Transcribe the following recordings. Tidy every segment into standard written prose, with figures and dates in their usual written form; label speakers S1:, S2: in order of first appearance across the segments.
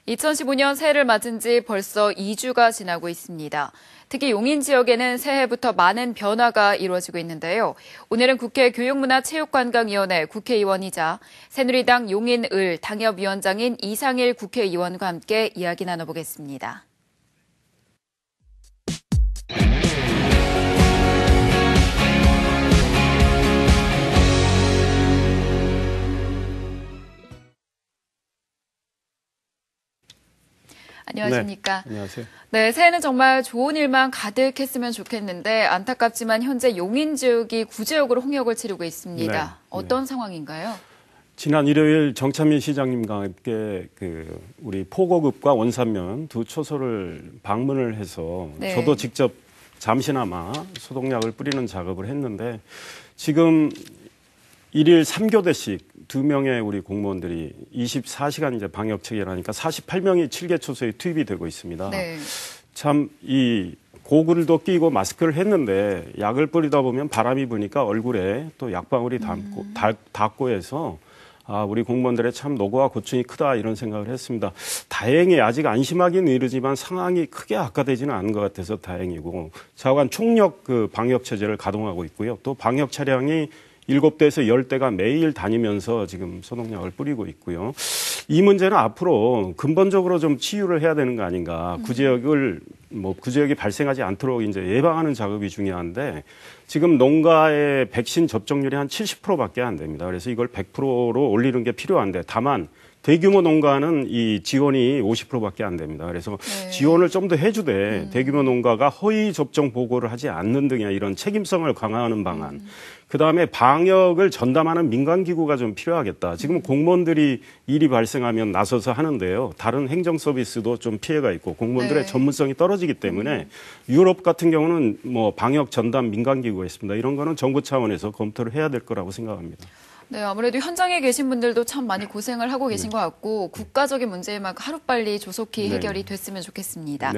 S1: 2015년 새해를 맞은 지 벌써 2주가 지나고 있습니다. 특히 용인 지역에는 새해부터 많은 변화가 이루어지고 있는데요. 오늘은 국회 교육문화체육관광위원회 국회의원이자 새누리당 용인을 당협위원장인 이상일 국회의원과 함께 이야기 나눠보겠습니다. 안녕하십니까?
S2: 네, 안녕하세요.
S1: 네, 새해는 정말 좋은 일만 가득했으면 좋겠는데 안타깝지만 현재 용인 지역이 구제역으로 홍역을 치르고 있습니다.
S2: 네,
S1: 어떤 상황인가요?
S2: 지난 일요일 정찬민 시장님과 함께 우리 포고급과 원산면 두 초소를 방문을 해서 저도 직접 잠시나마 소독약을 뿌리는 작업을 했는데 지금 일일 3교대씩 2명의 우리 공무원들이 24시간 이제 방역 체계라니까 48명이 7개 초소에 투입이 되고 있습니다.
S1: 네.
S2: 참 이 고글도 끼고 마스크를 했는데 약을 뿌리다 보면 바람이 부니까 얼굴에 또 약방울이 닿고 해서 우리 공무원들의 참 노고와 고충이 크다 이런 생각을 했습니다. 다행히 아직 안심하기는 이르지만 상황이 크게 악화되지는 않은 것 같아서 다행이고 자관 총력 방역 체제를 가동하고 있고요. 또 방역 차량이 7대에서 10대가 매일 다니면서 지금 소독약을 뿌리고 있고요. 이 문제는 앞으로 근본적으로 좀 치유를 해야 되는 거 아닌가. 구제역이 발생하지 않도록 이제 예방하는 작업이 중요한데 지금 농가의 백신 접종률이 한 70%밖에 안 됩니다. 그래서 이걸 100%로 올리는 게 필요한데 다만 대규모 농가는 이 지원이 50%밖에 안 됩니다. 그래서 지원을 좀 더 해주되 대규모 농가가 허위 접종 보고를 하지 않는 등의 이런 책임성을 강화하는 방안. 그다음에 방역을 전담하는 민간기구가 좀 필요하겠다. 지금 공무원들이 일이 발생하면 나서서 하는데요. 다른 행정 서비스도 좀 피해가 있고 공무원들의 전문성이 떨어지기 때문에 유럽 같은 경우는 뭐 방역 전담 민간기구가 있습니다. 이런 거는 정부 차원에서 검토를 해야 될 거라고 생각합니다.
S1: 네, 아무래도 현장에 계신 분들도 참 많이 고생을 하고 계신 것 같고 국가적인 문제만 하루빨리 조속히 해결이 됐으면 좋겠습니다.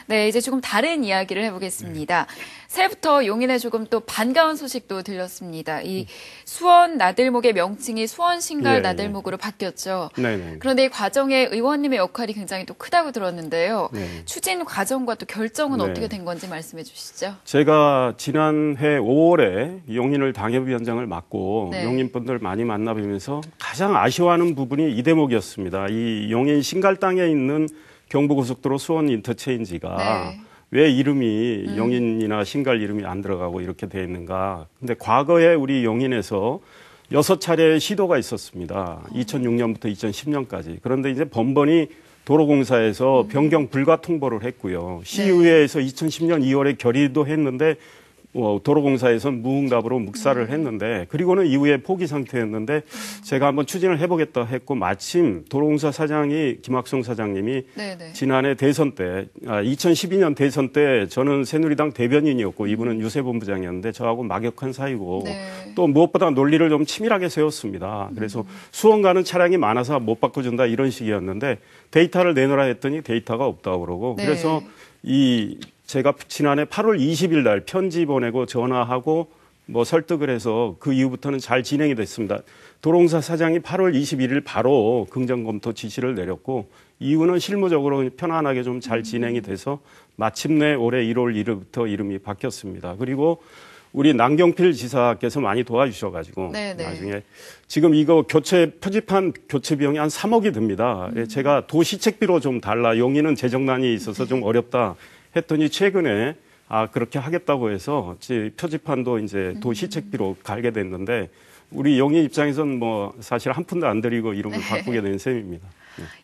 S1: 네, 이제 조금 다른 이야기를 해보겠습니다. 새해부터 용인에 조금 또 반가운 소식도 들렸습니다. 이 수원 나들목의 명칭이 수원 신갈 나들목으로 바뀌었죠. 그런데 이 과정에 의원님의 역할이 굉장히 또 크다고 들었는데요. 추진 과정과 또 결정은 어떻게 된 건지 말씀해 주시죠.
S2: 제가 지난해 5월에 용인을 당협위원장을 맡고 용인 분들 많이 만나뵈면서 가장 아쉬워하는 부분이 이 대목이었습니다. 이 용인 신갈 땅에 있는 경부고속도로 수원 인터체인지가 왜 이름이 용인이나 신갈 이름이 안 들어가고 이렇게 돼 있는가. 근데 과거에 우리 용인에서 6차례 시도가 있었습니다. 2006년부터 2010년까지. 그런데 이제 번번이 도로공사에서 변경 불가 통보를 했고요. 시의회에서 2010년 2월에 결의도 했는데 도로공사에서는 무응답으로 묵살을 했는데 그리고는 이후에 포기 상태였는데 제가 한번 추진을 해보겠다 했고 마침 도로공사 사장이 김학성 사장님이 지난해 대선 때 2012년 대선 때 저는 새누리당 대변인이었고 이분은 유세본부장이었는데 저하고 막역한 사이고 또 무엇보다 논리를 좀 치밀하게 세웠습니다. 그래서 수원 가는 차량이 많아서 못 바꿔준다 이런 식이었는데 데이터를 내놓으라 했더니 데이터가 없다고 그러고 그래서 제가 지난해 8월 20일 날 편지 보내고 전화하고 설득을 해서 그 이후부터는 잘 진행이 됐습니다. 도로공사 사장이 8월 21일 바로 긍정검토 지시를 내렸고 이후는 실무적으로 편안하게 좀 잘 진행이 돼서 마침내 올해 1월 1일부터 이름이 바뀌었습니다. 그리고 우리 남경필 지사께서 많이 도와주셔가지고 나중에 지금 이거 표지판 교체 비용이 한 3억이 듭니다. 제가 도시책비로 좀 달라. 용인은 재정난이 있어서 좀 어렵다. 했더니 최근에 그렇게 하겠다고 해서 표지판도 이제 도시책비로 갈게 됐는데 우리 용인 입장에서는 사실 한 푼도 안 들이고 이름을 바꾸게 된 셈입니다.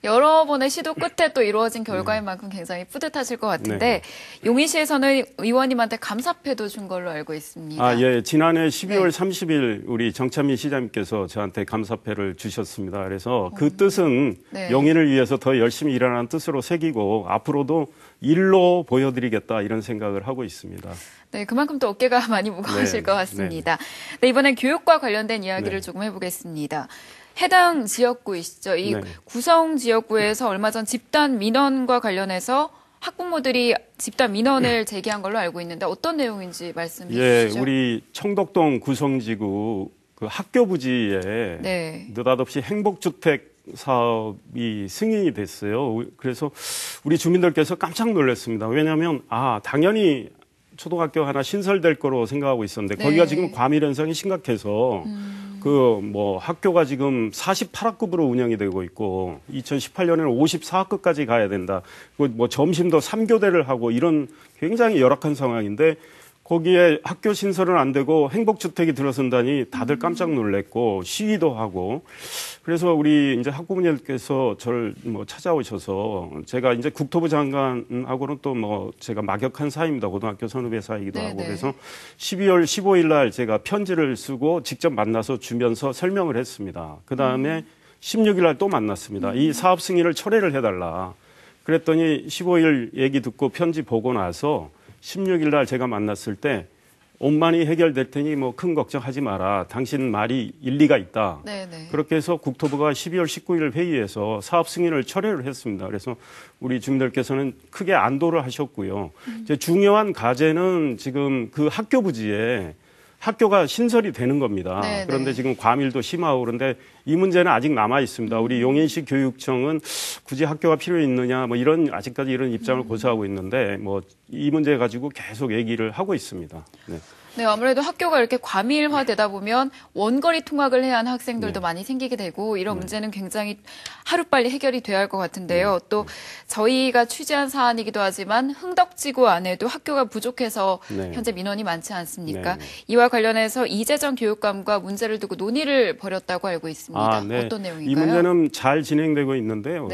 S1: 여러 번의 시도 끝에 또 이루어진 결과인 만큼 굉장히 뿌듯하실 것 같은데 용인시에서는 의원님한테 감사패도 준 걸로 알고 있습니다.
S2: 지난해 12월 30일 우리 정찬민 시장님께서 저한테 감사패를 주셨습니다. 그래서 그 뜻은 용인을 위해서 더 열심히 일하라는 뜻으로 새기고 앞으로도 일로 보여드리겠다 이런 생각을 하고 있습니다.
S1: 네, 그만큼 또 어깨가 많이 무거우실 것 같습니다. 이번엔 교육과 관련된 이야기를 조금 해보겠습니다. 해당 지역구이시죠. 이 구성 지역구에서 얼마 전 집단 민원과 관련해서 학부모들이 집단 민원을 제기한 걸로 알고 있는데 어떤 내용인지 말씀해 주시죠.
S2: 우리 청덕동 구성지구 그 학교 부지에 느닷없이 행복주택 사업이 승인이 됐어요. 그래서 우리 주민들께서 깜짝 놀랐습니다. 왜냐하면 당연히 초등학교 하나 신설될 거로 생각하고 있었는데
S1: 네.
S2: 거기가 지금 과밀 현상이 심각해서 학교가 지금 48학급으로 운영이 되고 있고 2018년에는 54학급까지 가야 된다. 점심도 3교대를 하고 이런 굉장히 열악한 상황인데 거기에 학교 신설은 안 되고 행복주택이 들어선다니 다들 깜짝 놀랐고 시위도 하고 그래서 우리 이제 학부모님께서 저를 찾아오셔서 제가 이제 국토부 장관하고는 또 제가 막역한 사이입니다. 고등학교 선후배 사이기도
S1: 네네.
S2: 하고 그래서 12월 15일 날 제가 편지를 쓰고 직접 만나서 주면서 설명을 했습니다. 그 다음에 16일 날 또 만났습니다. 이 사업 승인을 철회를 해달라. 그랬더니 15일 얘기 듣고 편지 보고 나서 16일 날 제가 만났을 때 온만이 해결될 테니 큰 걱정하지 마라. 당신 말이 일리가 있다.
S1: 네네.
S2: 그렇게 해서 국토부가 12월 19일 회의에서 사업 승인을 철회를 했습니다. 그래서 우리 주민들께서는 크게 안도를 하셨고요. 이제 중요한 과제는 지금 그 학교 부지에 학교가 신설이 되는 겁니다.
S1: 네네.
S2: 그런데 지금 과밀도 심하고 그런데 이 문제는 아직 남아 있습니다. 우리 용인시 교육청은 굳이 학교가 필요 있느냐 아직까지 이런 입장을 고수하고 있는데 이 문제 가지고 계속 얘기를 하고 있습니다. 네.
S1: 네, 아무래도 학교가 이렇게 과밀화되다 보면 원거리 통학을 해야 하는 학생들도 많이 생기게 되고 이런 문제는 굉장히 하루빨리 해결이 돼야 할 것 같은데요. 또 저희가 취재한 사안이기도 하지만 흥덕지구 안에도 학교가 부족해서 현재 민원이 많지 않습니까? 이와 관련해서 이재정 교육감과 문제를 두고 논의를 벌였다고 알고 있습니다.
S2: 네.
S1: 어떤 내용인가요?
S2: 이 문제는 잘 진행되고 있는데요.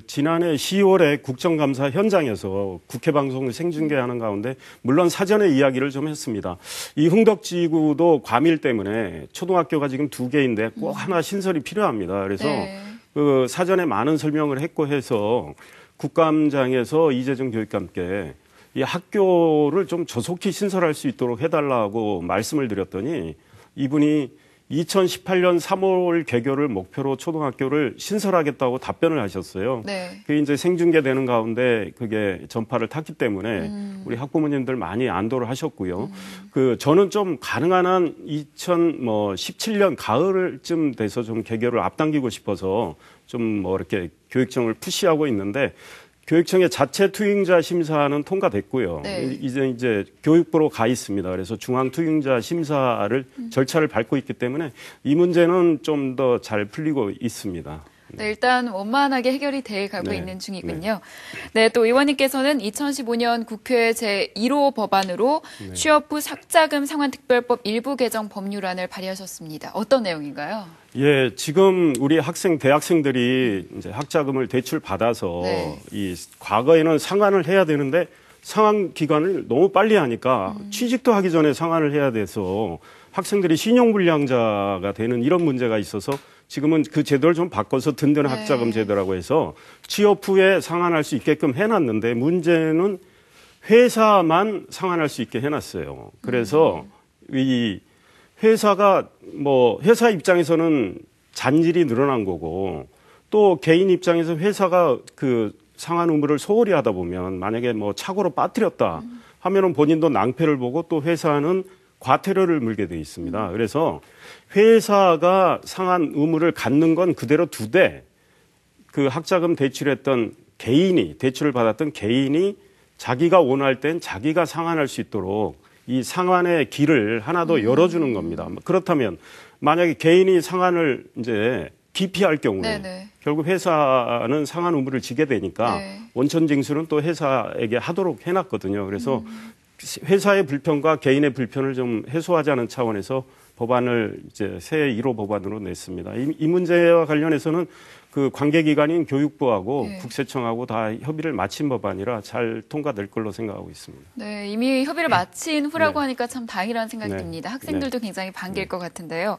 S2: 지난해 10월에 국정감사 현장에서 국회 방송을 생중계하는 가운데 물론 사전에 이야기를 좀 했습니다. 이 흥덕지구도 과밀 때문에 초등학교가 지금 2개인데 꼭 하나 신설이 필요합니다. 그래서 그 사전에 많은 설명을 했고 해서 국감장에서 이재정 교육감께 이 학교를 좀 조속히 신설할 수 있도록 해달라고 말씀을 드렸더니 이분이 2018년 3월 개교를 목표로 초등학교를 신설하겠다고 답변을 하셨어요. 그게 이제 생중계되는 가운데 그게 전파를 탔기 때문에 우리 학부모님들 많이 안도를 하셨고요. 저는 좀 가능한 한 2017년 가을쯤 돼서 좀 개교를 앞당기고 싶어서 좀 이렇게 교육청을 푸시하고 있는데 교육청의 자체 투영자 심사는 통과됐고요. 이제 교육부로 가 있습니다. 그래서 중앙 투영자 심사를 절차를 밟고 있기 때문에 이 문제는 좀 더 잘 풀리고 있습니다.
S1: 네, 일단 원만하게 해결이 돼 가고 있는 중이군요. 네, 또 의원님께서는 2015년 국회 제1호 법안으로 취업 후 학자금 상환특별법 일부 개정 법률안을 발의하셨습니다. 어떤 내용인가요?
S2: 예, 지금 우리 대학생들이 이제 학자금을 대출 받아서 이 과거에는 상환을 해야 되는데 상환 기간을 너무 빨리 하니까 취직도 하기 전에 상환을 해야 돼서 학생들이 신용불량자가 되는 이런 문제가 있어서 지금은 그 제도를 좀 바꿔서 든든한 학자금 제도라고 해서 취업 후에 상환할 수 있게끔 해놨는데 문제는 회사만 상환할 수 있게 해놨어요. 그래서 이 회사가 회사 입장에서는 잔질이 늘어난 거고 또 개인 입장에서 회사가 그 상환 의무를 소홀히 하다 보면 만약에 착오로 빠뜨렸다 하면은 본인도 낭패를 보고 또 회사는 과태료를 물게 돼 있습니다. 그래서 회사가 상환 의무를 갖는 건 그대로 두되 그 학자금 대출을 받았던 개인이 자기가 원할 땐 자기가 상환할 수 있도록 이 상환의 길을 하나 더 열어주는 겁니다. 그렇다면 만약에 개인이 상환을 이제 기피할 경우에 결국 회사는 상환 의무를 지게 되니까 원천 징수는 또 회사에게 하도록 해놨거든요. 그래서 회사의 불편과 개인의 불편을 좀 해소하자는 차원에서 법안을 이제 새 1호 법안으로 냈습니다. 이 문제와 관련해서는 그 관계기관인 교육부하고 국세청하고 다 협의를 마친 법안이라 잘 통과될 걸로 생각하고 있습니다.
S1: 네, 이미 협의를 마친 후라고 하니까 참 다행이라는 생각이 듭니다. 학생들도 굉장히 반길 것 같은데요.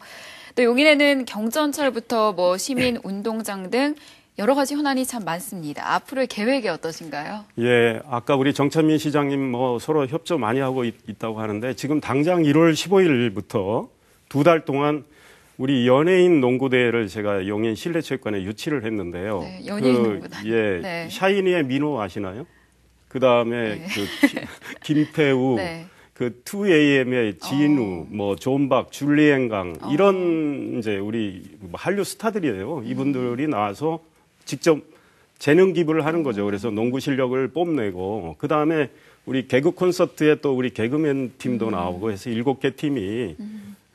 S1: 또 용인에는 경전철부터 시민 운동장 등 여러 가지 현안이 참 많습니다. 앞으로의 계획이 어떠신가요?
S2: 예, 아까 우리 정찬민 시장님 서로 협조 많이 하고 있다고 하는데 지금 당장 1월 15일부터 2달 동안 우리 연예인 농구대회를 제가 용인 실내체육관에 유치를 했는데요.
S1: 네, 연예인 농구단.
S2: 샤이니의 민호 아시나요? 그 다음에 김태우, 그 2AM의 진우, 뭐 존박, 줄리엔강 이런 이제 우리 한류 스타들이에요. 이분들이 나와서 직접 재능 기부를 하는 거죠. 그래서 농구 실력을 뽐내고 그 다음에 우리 개그 콘서트에 또 우리 개그맨 팀도 나오고 해서 7개 팀이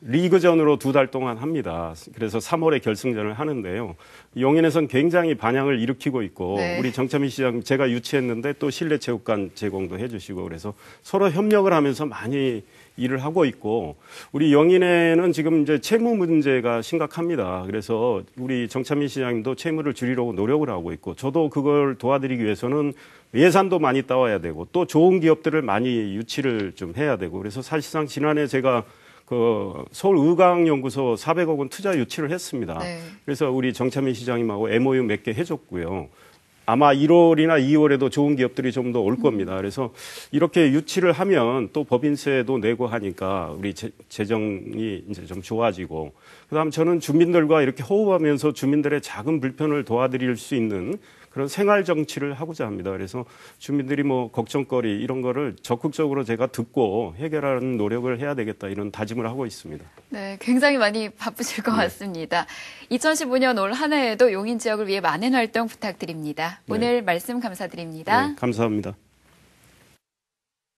S2: 리그전으로 2달 동안 합니다. 그래서 3월에 결승전을 하는데요. 용인에선 굉장히 반향을 일으키고 있고
S1: 네.
S2: 우리 정차민 시장 제가 유치했는데 또 실내 체육관 제공도 해주시고 그래서 서로 협력을 하면서 많이 일을 하고 있고 우리 용인에는 지금 이제 채무 문제가 심각합니다. 그래서 우리 정차민 시장님도 채무를 줄이려고 노력을 하고 있고 저도 그걸 도와드리기 위해서는 예산도 많이 따와야 되고 또 좋은 기업들을 많이 유치를 좀 해야 되고 그래서 사실상 지난해 제가 그 서울의광연구소 400억 원 투자 유치를 했습니다.
S1: 네.
S2: 그래서 우리 정차민 시장님하고 MOU 몇 개 해줬고요. 아마 1월이나 2월에도 좋은 기업들이 좀 더 올 겁니다. 그래서 이렇게 유치를 하면 또 법인세도 내고 하니까 우리 재정이 이제 좀 좋아지고 그다음 저는 주민들과 이렇게 호흡하면서 주민들의 작은 불편을 도와드릴 수 있는 그런 생활 정치를 하고자 합니다. 그래서 주민들이 뭐 걱정거리 이런 거를 적극적으로 제가 듣고 해결하는 노력을 해야 되겠다 이런 다짐을 하고 있습니다.
S1: 네, 굉장히 많이 바쁘실 것 같습니다. 2015년 올 한 해에도 용인 지역을 위해 많은 활동 부탁드립니다. 오늘 말씀 감사드립니다.
S2: 네, 감사합니다.